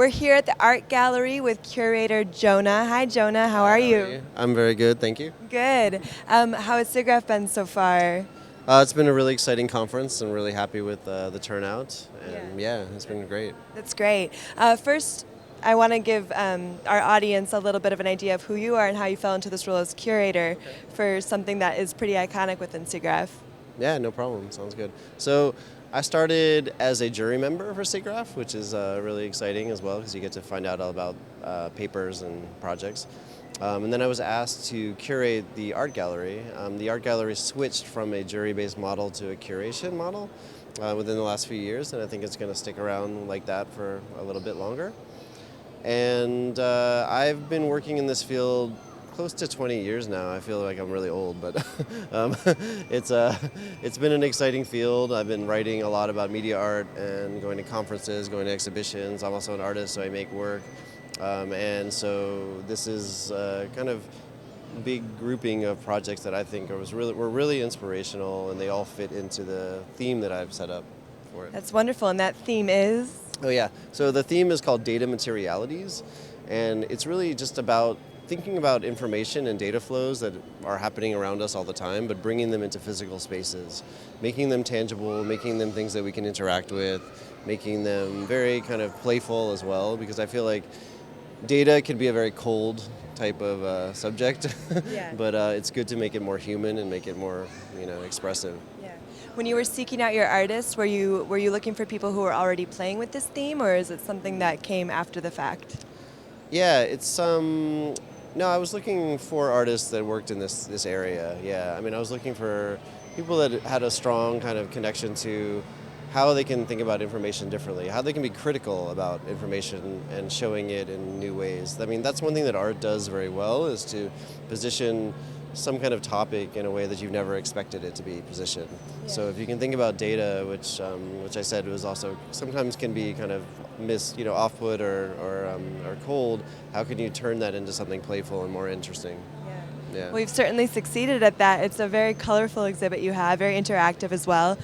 We're here at the art gallery with curator Jonah. Hi, Jonah. How are you? I'm very good, thank you. Good. How has Siggraph been so far? It's been a really exciting conference. I'm really happy with the turnout, and yeah, it's been great. That's great. First, I want to give our audience a little bit of an idea of who you are and how you fell into this role as curator for something that is pretty iconic within Siggraph. Yeah, no problem. Sounds good. So I started as a jury member for Siggraph, which is really exciting as well because you get to find out all about papers and projects. And then I was asked to curate the art gallery. The art gallery switched from a jury-based model to a curation model within the last few years, and I think it's going to stick around like that for a little bit longer. And I've been working in this field close to 20 years now. I feel like I'm really old, but um, it's been an exciting field. I've been writing a lot about media art and going to conferences, going to exhibitions. I'm also an artist, so I make work. And so this is kind of big grouping of projects that I think were really inspirational, and they all fit into the theme that I've set up for it. That's wonderful. And that theme is? Oh yeah, so the theme is called Data Materialities, and it's really just about thinking about information and data flows that are happening around us all the time, but bringing them into physical spaces, making them tangible, making them things that we can interact with, making them very kind of playful as well, because I feel like data can be a very cold type of subject, but it's good to make it more human and make it more, expressive. When you were seeking out your artists, were you looking for people who were already playing with this theme, or is it something that came after the fact? Yeah, it's no, I was looking for artists that worked in this area. Yeah, I mean, I was looking for people that had a strong kind of connection to how they can think about information differently, how they can be critical about information and showing it in new ways. I mean, that's one thing that art does very well, is to position some kind of topic in a way that you've never expected it to be positioned. So if you can think about data, which I said was also sometimes can be kind of off-put or cold, how can you turn that into something playful and more interesting? Yeah. Well, you've certainly succeeded at that. It's a very colorful exhibit you have, very interactive as well.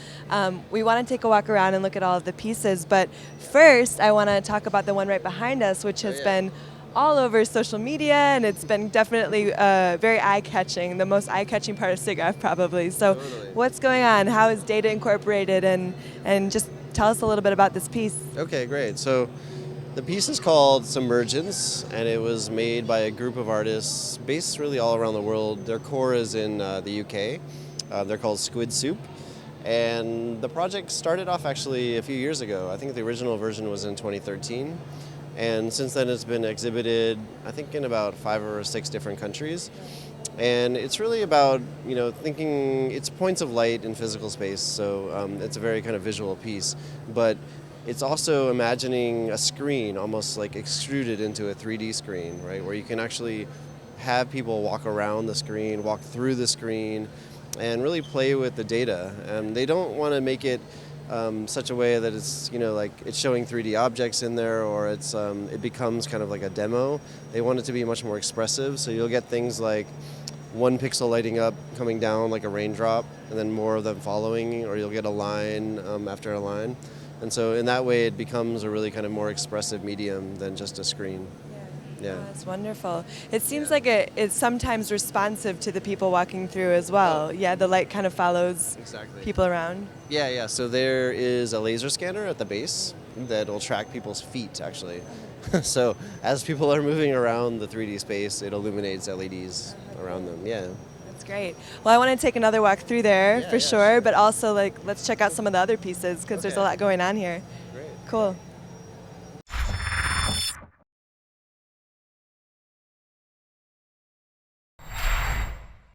We want to take a walk around and look at all of the pieces, but first I want to talk about the one right behind us, which has been all over social media, and it's been definitely very eye-catching, the most eye-catching part of Siggraph probably. So what's going on? How is data incorporated? And just tell us a little bit about this piece. Okay, great. So the piece is called Submergence, and it was made by a group of artists based really all around the world. Their core is in the UK. They're called Squid Soup. And the project started off actually a few years ago. I think the original version was in 2013. And since then it's been exhibited, I think, in about 5 or 6 different countries. And it's really about, thinking, it's points of light in physical space, so it's a very kind of visual piece. But it's also imagining a screen almost like extruded into a 3D screen, right, where you can actually have people walk around the screen, walk through the screen, and really play with the data. They don't want to make it such a way that it's like it's showing 3D objects in there, or it becomes kind of like a demo. They want it to be much more expressive, so you'll get things like one pixel lighting up, coming down like a raindrop, and then more of them following, or you'll get a line after a line. And so in that way it becomes a really kind of more expressive medium than just a screen. Yeah. Oh, that's wonderful. It seems like it's sometimes responsive to the people walking through as well. Yeah, the light kind of follows people around. Yeah. So there is a laser scanner at the base that will track people's feet, actually. So as people are moving around the 3D space, it illuminates LEDs around them. Yeah. That's great. Well, I want to take another walk through there for sure, but also let's check out some of the other pieces because there's a lot going on here. Great. Cool.